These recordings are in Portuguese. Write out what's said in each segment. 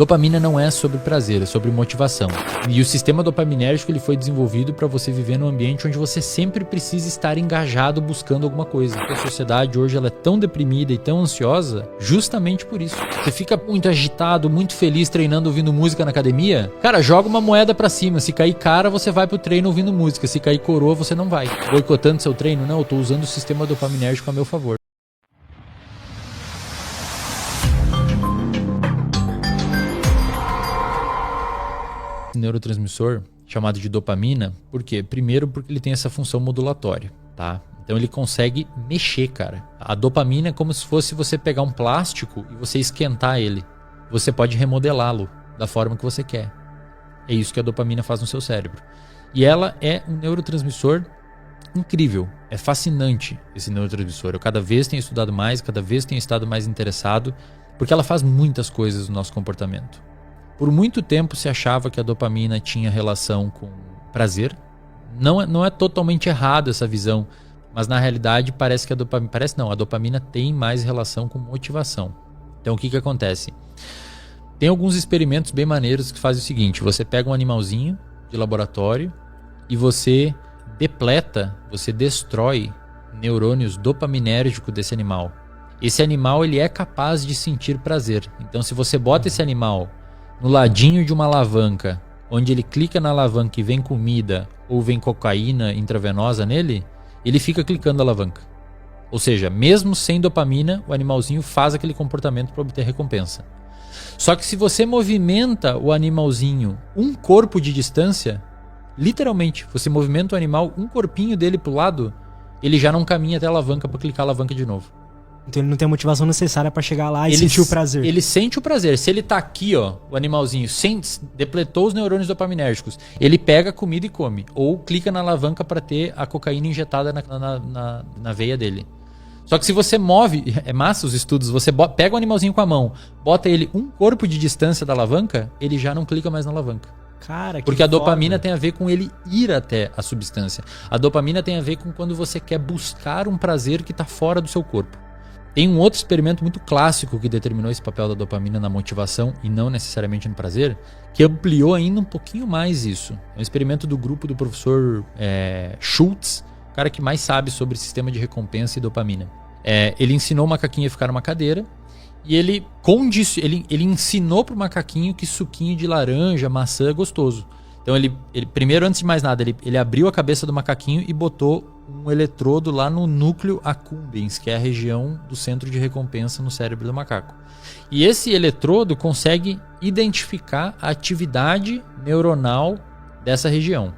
Dopamina não é sobre prazer, é sobre motivação. E o sistema dopaminérgico ele foi desenvolvido para você viver num ambiente onde você sempre precisa estar engajado buscando alguma coisa. A sociedade hoje ela é tão deprimida e tão ansiosa justamente por isso. Você fica muito agitado, muito feliz treinando ouvindo música na academia. Cara, joga uma moeda para cima. Se cair cara, você vai pro treino ouvindo música. Se cair coroa, você não vai. Boicotando seu treino? Não, eu tô usando o sistema dopaminérgico a meu favor. Neurotransmissor chamado de dopamina, por quê? Primeiro porque ele tem essa função modulatória, tá? Então ele consegue mexer, cara. A dopamina é como se fosse você pegar um plástico e você esquentar ele. Você pode remodelá-lo da forma que você quer. É isso que a dopamina faz no seu cérebro. E ela é um neurotransmissor incrível. É fascinante esse neurotransmissor. Eu cada vez tenho estudado mais, cada vez tenho estado mais interessado, porque ela faz muitas coisas no nosso comportamento. Por muito tempo se achava que a dopamina tinha relação com prazer. Não é totalmente errado essa visão, mas na realidade parece que a dopamina tem mais relação com motivação. Então o que acontece? Tem alguns experimentos bem maneiros que fazem o seguinte: você pega um animalzinho de laboratório e você depleta, você destrói neurônios dopaminérgicos desse animal. Esse animal ele é capaz de sentir prazer. Então se você bota esse animal no ladinho de uma alavanca, onde ele clica na alavanca e vem comida ou vem cocaína intravenosa nele, ele fica clicando na alavanca. Ou seja, mesmo sem dopamina, o animalzinho faz aquele comportamento para obter recompensa. Só que se você movimenta o animalzinho um corpo de distância, literalmente, você movimenta o animal um corpinho dele pro lado, ele já não caminha até a alavanca para clicar a alavanca de novo. Então ele não tem a motivação necessária pra chegar lá e sentir o prazer. Ele sente o prazer. Se ele tá aqui, ó, o animalzinho, depletou os neurônios dopaminérgicos, ele pega a comida e come. Ou clica na alavanca pra ter a cocaína injetada na veia dele. Só que se você move, é massa os estudos, você pega o animalzinho com a mão, bota ele um corpo de distância da alavanca, ele já não clica mais na alavanca. Cara, que porque a foda. dopamina tem a ver com ele ir até a substância. A dopamina tem a ver com quando você quer buscar um prazer que tá fora do seu corpo. Tem um outro experimento muito clássico que determinou esse papel da dopamina na motivação e não necessariamente no prazer, que ampliou ainda um pouquinho mais isso. É um experimento do grupo do professor Schultz, o cara que mais sabe sobre sistema de recompensa e dopamina. Ele ensinou o macaquinho a ficar numa cadeira e ele ensinou pro macaquinho que suquinho de laranja, maçã é gostoso. Então ele primeiro, antes de mais nada, ele abriu a cabeça do macaquinho e botou um eletrodo lá no núcleo accumbens, que é a região do centro de recompensa no cérebro do macaco. E esse eletrodo consegue identificar a atividade neuronal dessa região.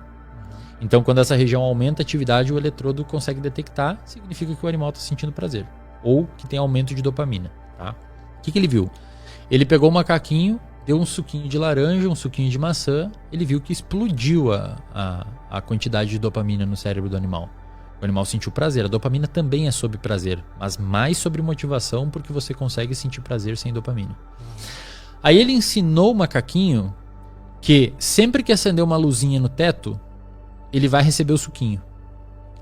Então, quando essa região aumenta a atividade, o eletrodo consegue detectar, significa que o animal está sentindo prazer. Ou que tem aumento de dopamina. Tá? O que ele viu? Ele pegou o macaquinho, deu um suquinho de laranja, um suquinho de maçã, ele viu que explodiu a quantidade de dopamina no cérebro do animal. O animal sentiu prazer. A dopamina também é sobre prazer, mas mais sobre motivação, porque você consegue sentir prazer sem dopamina. Aí ele ensinou o macaquinho que sempre que acender uma luzinha no teto, ele vai receber o suquinho.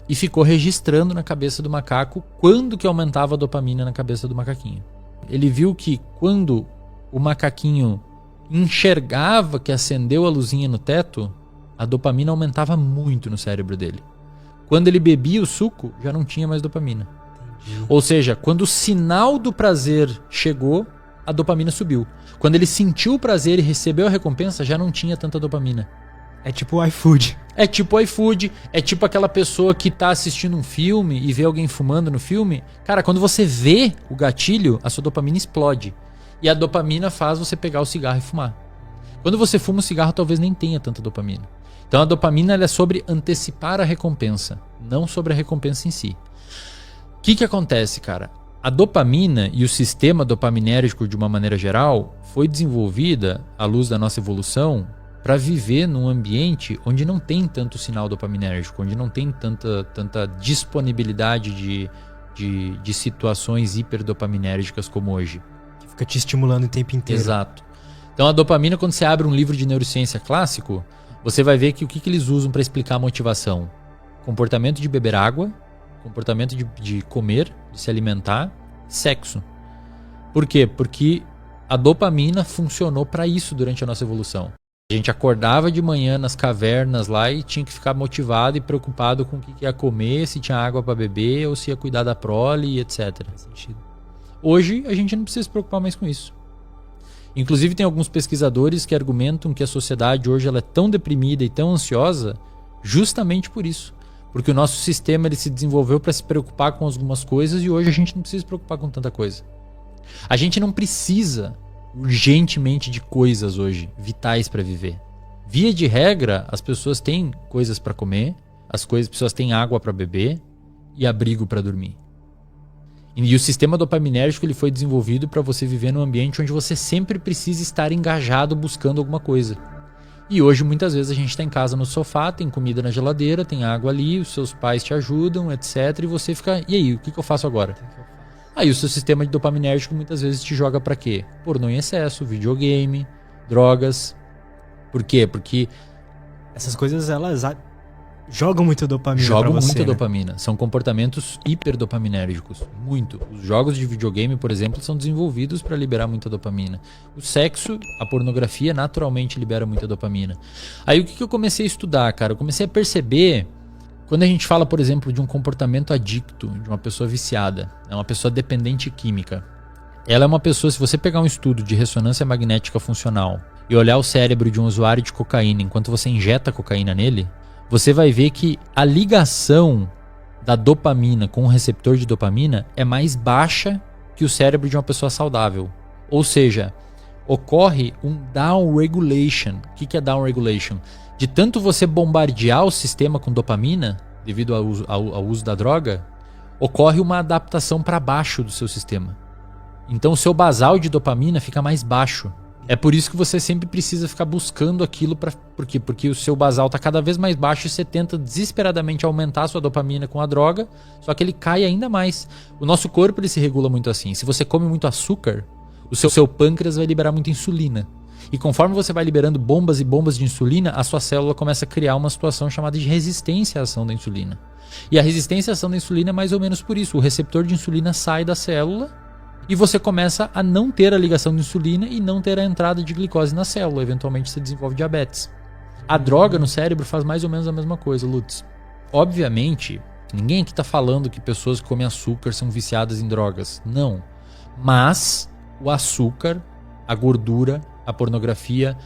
E ficou registrando na cabeça do macaco quando que aumentava a dopamina na cabeça do macaquinho. Ele viu que quando o macaquinho enxergava que acendeu a luzinha no teto, a dopamina aumentava muito no cérebro dele. Quando ele bebia o suco, já não tinha mais dopamina. Entendi. Ou seja, quando o sinal do prazer chegou, a dopamina subiu. Quando ele sentiu o prazer e recebeu a recompensa, já não tinha tanta dopamina. É tipo o iFood. É tipo o iFood. É tipo aquela pessoa que tá assistindo um filme e vê alguém fumando no filme. Cara, quando você vê o gatilho, a sua dopamina explode. E a dopamina faz você pegar o cigarro e fumar. Quando você fuma o cigarro, talvez nem tenha tanta dopamina. Então a dopamina ela é sobre antecipar a recompensa, não sobre a recompensa em si. O que acontece, cara? A dopamina e o sistema dopaminérgico de uma maneira geral foi desenvolvida à luz da nossa evolução para viver num ambiente onde não tem tanto sinal dopaminérgico, onde não tem tanta disponibilidade de situações hiperdopaminérgicas como hoje. Que fica te estimulando o tempo inteiro. Exato. Então a dopamina, quando você abre um livro de neurociência clássico, você vai ver que o que eles usam para explicar a motivação? Comportamento de beber água, comportamento de comer, de se alimentar, sexo. Por quê? Porque A dopamina funcionou para isso durante a nossa evolução. A gente acordava de manhã nas cavernas lá e tinha que ficar motivado e preocupado com o que ia comer, se tinha água para beber ou se ia cuidar da prole, etc. Hoje a gente não precisa se preocupar mais com isso. Inclusive tem alguns pesquisadores que argumentam que a sociedade hoje ela é tão deprimida e tão ansiosa justamente por isso. Porque o nosso sistema ele se desenvolveu para se preocupar com algumas coisas e hoje a gente não precisa se preocupar com tanta coisa. A gente não precisa urgentemente de coisas hoje, vitais para viver. Via de regra, as pessoas têm coisas para comer, as pessoas têm água para beber e abrigo para dormir. E o sistema dopaminérgico ele foi desenvolvido para você viver num ambiente onde você sempre precisa estar engajado buscando alguma coisa. E hoje muitas vezes a gente está em casa no sofá, tem comida na geladeira, tem água ali, os seus pais te ajudam, etc. E você fica, e aí, o que eu faço agora? Aí o seu sistema de dopaminérgico muitas vezes te joga pra quê? Pornô em excesso, videogame, drogas. Por quê? Porque essas coisas elas jogam muito dopamina pra jogam você, muita né? dopamina. São comportamentos hiperdopaminérgicos. Muito. Os jogos de videogame, por exemplo, são desenvolvidos para liberar muita dopamina. O sexo, a pornografia, naturalmente libera muita dopamina. Aí o que eu comecei a estudar, cara? Eu comecei a perceber... Quando a gente fala, por exemplo, de um comportamento adicto, de uma pessoa viciada, é uma pessoa dependente química. Ela é uma pessoa, se você pegar um estudo de ressonância magnética funcional e olhar o cérebro de um usuário de cocaína enquanto você injeta cocaína nele, você vai ver que a ligação da dopamina com o receptor de dopamina é mais baixa que o cérebro de uma pessoa saudável. Ou seja, ocorre um downregulation. O que é downregulation? De tanto você bombardear o sistema com dopamina, devido ao uso da droga, ocorre uma adaptação para baixo do seu sistema. Então o seu basal de dopamina fica mais baixo. É por isso que você sempre precisa ficar buscando aquilo. Por quê? Porque o seu basal está cada vez mais baixo e você tenta desesperadamente aumentar a sua dopamina com a droga, só que ele cai ainda mais. O nosso corpo ele se regula muito assim. Se você come muito açúcar, o seu pâncreas vai liberar muita insulina. E conforme você vai liberando bombas e bombas de insulina, a sua célula começa a criar uma situação chamada de resistência à ação da insulina. E a resistência à ação da insulina é mais ou menos por isso. O receptor de insulina sai da célula e você começa a não ter a ligação de insulina e não ter a entrada de glicose na célula. Eventualmente você desenvolve diabetes. A droga no cérebro faz mais ou menos a mesma coisa, Lutz. Obviamente, ninguém aqui está falando que pessoas que comem açúcar são viciadas em drogas. Não. Mas o açúcar, a gordura, a pornografia,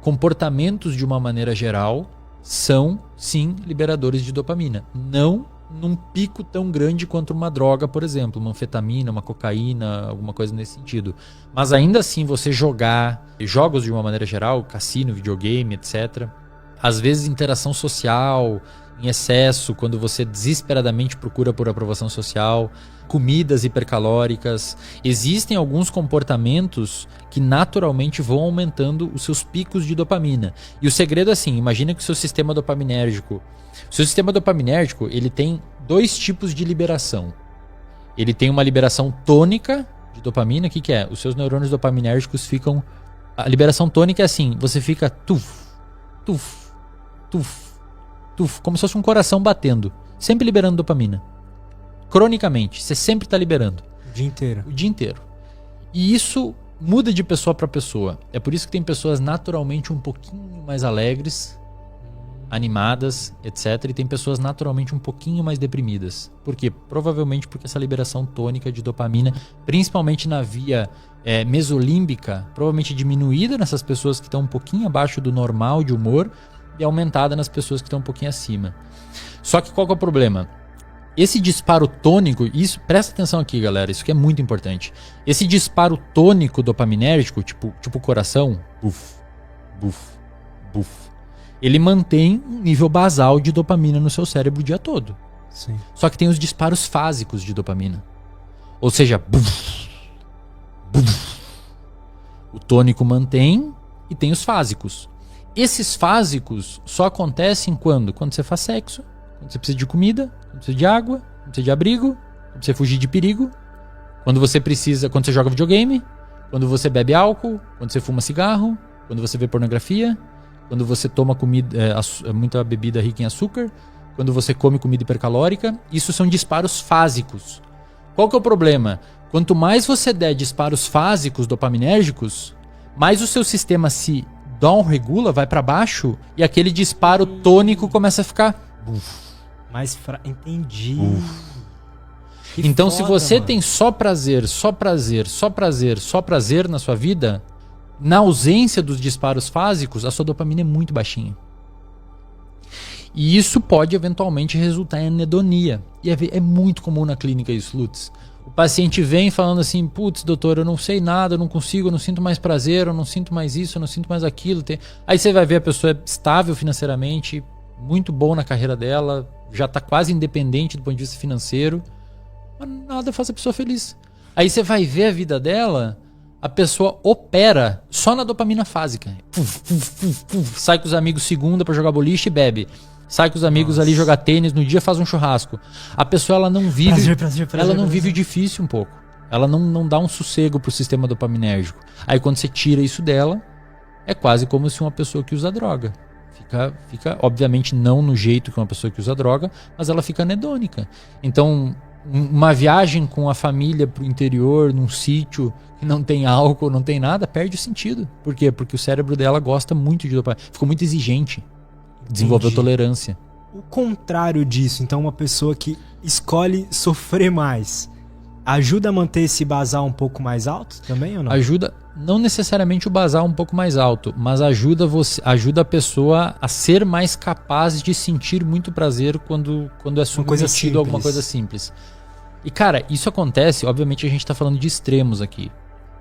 comportamentos de uma maneira geral são, sim, liberadores de dopamina. Não num pico tão grande quanto uma droga, por exemplo, uma anfetamina, uma cocaína, alguma coisa nesse sentido. Mas ainda assim, você jogar jogos de uma maneira geral, cassino, videogame, etc. Às vezes interação social em excesso, quando você desesperadamente procura por aprovação social, comidas hipercalóricas. Existem alguns comportamentos que naturalmente vão aumentando os seus picos de dopamina. E o segredo é assim, imagina que o seu sistema dopaminérgico... O seu sistema dopaminérgico, ele tem dois tipos de liberação. Ele tem uma liberação tônica de dopamina. O que é? Os seus neurônios dopaminérgicos ficam... A liberação tônica é assim, você fica tuf, tuf, tuf, tuf, como se fosse um coração batendo, sempre liberando dopamina. Cronicamente, você sempre está liberando. O dia inteiro. O dia inteiro. E isso muda de pessoa para pessoa. É por isso que tem pessoas naturalmente um pouquinho mais alegres, animadas, etc. E tem pessoas naturalmente um pouquinho mais deprimidas. Por quê? Provavelmente porque essa liberação tônica de dopamina, principalmente na via mesolímbica, provavelmente diminuída nessas pessoas que estão um pouquinho abaixo do normal de humor e aumentada nas pessoas que estão um pouquinho acima. Só que qual que é o problema? Esse disparo tônico, isso, presta atenção aqui, galera, isso que é muito importante. Esse disparo tônico dopaminérgico, tipo coração, buf, buf, buf, ele mantém um nível basal de dopamina no seu cérebro o dia todo. Sim. Só que tem os disparos fásicos de dopamina. Ou seja, buf, buf. O tônico mantém e tem os fásicos. Esses fásicos só acontecem quando você faz sexo, quando você precisa de comida, quando precisa de água, quando precisa de abrigo, quando você fugir de perigo, quando você joga videogame, quando você bebe álcool, quando você fuma cigarro, quando você vê pornografia, quando você toma muita bebida rica em açúcar, quando você come comida hipercalórica. Isso são disparos fásicos. Qual que é o problema? Quanto mais você der disparos fásicos dopaminérgicos, mais o seu sistema se down-regula, vai para baixo, e aquele disparo tônico começa a ficar... Entendi. Então, se você tem só prazer, só prazer, só prazer, só prazer na sua vida, na ausência dos disparos fásicos, a sua dopamina é muito baixinha. E isso pode eventualmente resultar em anedonia. E é muito comum na clínica isso, Lutz. O paciente vem falando assim, putz, doutor, eu não sei nada, eu não consigo, eu não sinto mais prazer, eu não sinto mais isso, eu não sinto mais aquilo. Aí você vai ver a pessoa é estável financeiramente, muito bom na carreira dela, já está quase independente do ponto de vista financeiro, mas nada faz a pessoa feliz. Aí você vai ver a vida dela, a pessoa opera só na dopamina fásica. Sai com os amigos segunda para jogar boliche e bebe. Sai com os amigos ali jogar tênis, no dia faz um churrasco. A pessoa ela não vive, prazer, vive o difícil um pouco. Ela não dá um sossego pro sistema dopaminérgico. Aí quando você tira isso dela, é quase como se uma pessoa que usa droga. Fica obviamente não no jeito que uma pessoa que usa droga, mas ela fica anedônica. Então, uma viagem com a família pro interior, num sítio que não tem álcool, não tem nada, perde o sentido. Por quê? Porque o cérebro dela gosta muito de dopamina. Ficou muito exigente. Desenvolveu tolerância. O contrário disso, então uma pessoa que escolhe sofrer mais, ajuda a manter esse basal um pouco mais alto também ou não? Ajuda, não necessariamente o basal um pouco mais alto, mas ajuda a pessoa a ser mais capaz de sentir muito prazer quando é submetido a alguma coisa simples. E cara, isso acontece, obviamente a gente está falando de extremos aqui,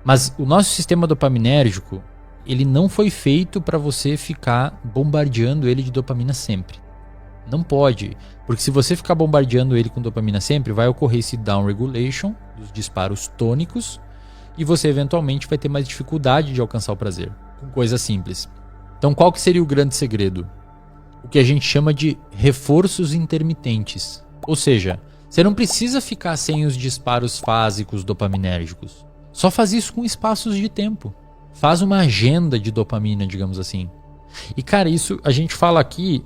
mas o nosso sistema dopaminérgico, ele não foi feito para você ficar bombardeando ele de dopamina sempre. Não pode. Porque se você ficar bombardeando ele com dopamina sempre, vai ocorrer esse down-regulation dos disparos tônicos e você eventualmente vai ter mais dificuldade de alcançar o prazer com coisas simples. Então qual que seria o grande segredo? O que a gente chama de reforços intermitentes. Ou seja, você não precisa ficar sem os disparos fásicos dopaminérgicos. Só faz isso com espaços de tempo. Faz uma agenda de dopamina, digamos assim. E, cara, isso a gente fala aqui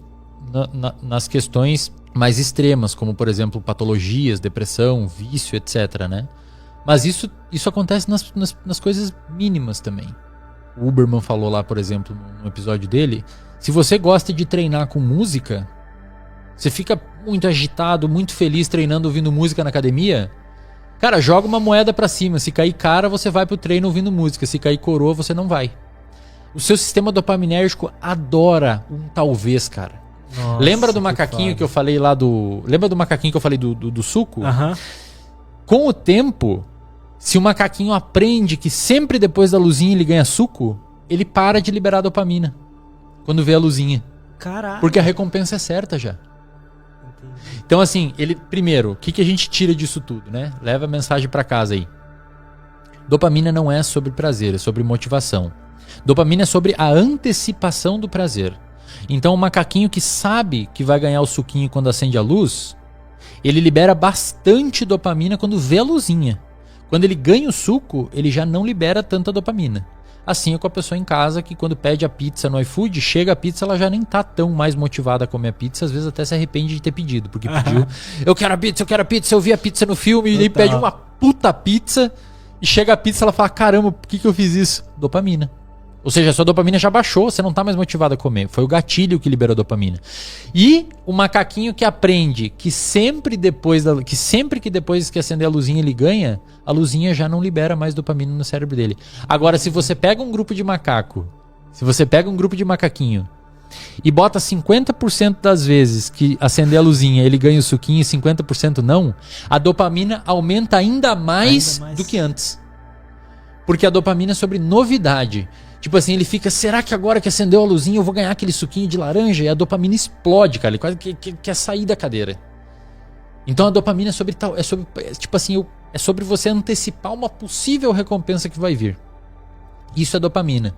nas questões mais extremas, como, por exemplo, patologias, depressão, vício, etc, né? Mas isso acontece nas coisas mínimas também. O Huberman falou lá, por exemplo, no episódio dele, se você gosta de treinar com música, você fica muito agitado, muito feliz treinando ouvindo música na academia... Cara, joga uma moeda pra cima. Se cair cara, você vai pro treino ouvindo música. Se cair coroa, você não vai. O seu sistema dopaminérgico adora um talvez, cara. Nossa, lembra do macaquinho que eu falei lá do... Lembra do macaquinho que eu falei do suco? Aham. Com o tempo, se o macaquinho aprende que sempre depois da luzinha ele ganha suco, ele para de liberar dopamina. Quando vê a luzinha. Caralho. Porque a recompensa é certa já. Então assim, primeiro, o que a gente tira disso tudo, né? Leva a mensagem pra casa aí. Dopamina não é sobre prazer, é sobre motivação. Dopamina é sobre a antecipação do prazer. Então o macaquinho que sabe que vai ganhar o suquinho quando acende a luz, ele libera bastante dopamina quando vê a luzinha. Quando ele ganha o suco, ele já não libera tanta dopamina. Assim é com a pessoa em casa que quando pede a pizza no iFood, chega a pizza, ela já nem tá tão mais motivada a comer a pizza, às vezes até se arrepende de ter pedido, porque pediu, eu quero a pizza, eu vi a pizza no filme, e ele pede uma puta pizza, e chega a pizza, ela fala, caramba, por que eu fiz isso? Dopamina. Ou seja, a sua dopamina já baixou, você não tá mais motivado a comer. Foi o gatilho que liberou a dopamina. E o macaquinho que aprende que sempre que depois que acender a luzinha ele ganha, a luzinha já não libera mais dopamina no cérebro dele. Agora, se você pega um grupo de macaquinho e bota 50% das vezes que acender a luzinha ele ganha o suquinho e 50% não, a dopamina aumenta ainda mais do que antes. Porque a dopamina é sobre novidade. Tipo assim, ele fica, será que agora que acendeu a luzinha eu vou ganhar aquele suquinho de laranja? E a dopamina explode, cara, ele quase quer sair da cadeira. Então a dopamina é sobre você antecipar uma possível recompensa que vai vir. Isso é dopamina.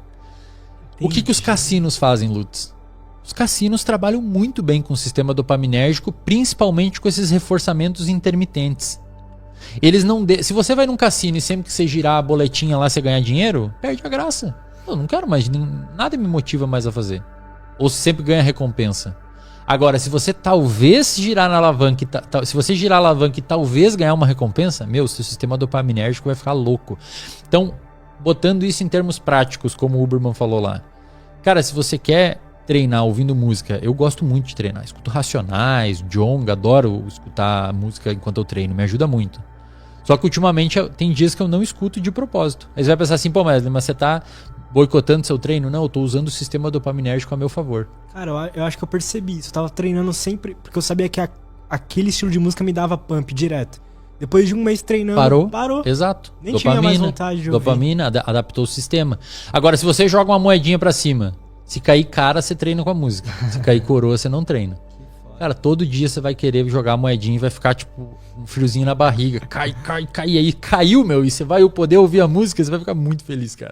Entendi. O que os cassinos fazem, Lutz? Os cassinos trabalham muito bem com o sistema dopaminérgico, principalmente com esses reforçamentos intermitentes. Eles não Se você vai num cassino e sempre que você girar a boletinha lá você ganhar dinheiro, perde a graça. Eu não quero mais, nada me motiva mais a fazer. Ou sempre ganha recompensa. Agora, se você talvez girar na alavanca, se você girar a alavanca e talvez ganhar uma recompensa, meu, seu sistema dopaminérgico vai ficar louco. Então, botando isso em termos práticos, como o Huberman falou lá. Cara, se você quer treinar ouvindo música, eu gosto muito de treinar. Escuto Racionais, Djonga, adoro escutar música enquanto eu treino, me ajuda muito. Só que ultimamente tem dias que eu não escuto de propósito. Aí você vai pensar assim, pô, mas você tá boicotando seu treino? Não, eu tô usando o sistema dopaminérgico a meu favor. Cara, eu acho que eu percebi isso. Eu tava treinando sempre, porque eu sabia que aquele estilo de música me dava pump direto. Depois de um mês treinando, parou. Exato. Nem tinha mais vontade de ouvir. Dopamina adaptou o sistema. Agora, se você joga uma moedinha pra cima, se cair cara, você treina com a música. Se cair coroa, você não treina. Cara, todo dia você vai querer jogar a moedinha e vai ficar, tipo, um friozinho na barriga. Cai. E aí caiu, meu. E você vai poder ouvir a música, você vai ficar muito feliz, cara.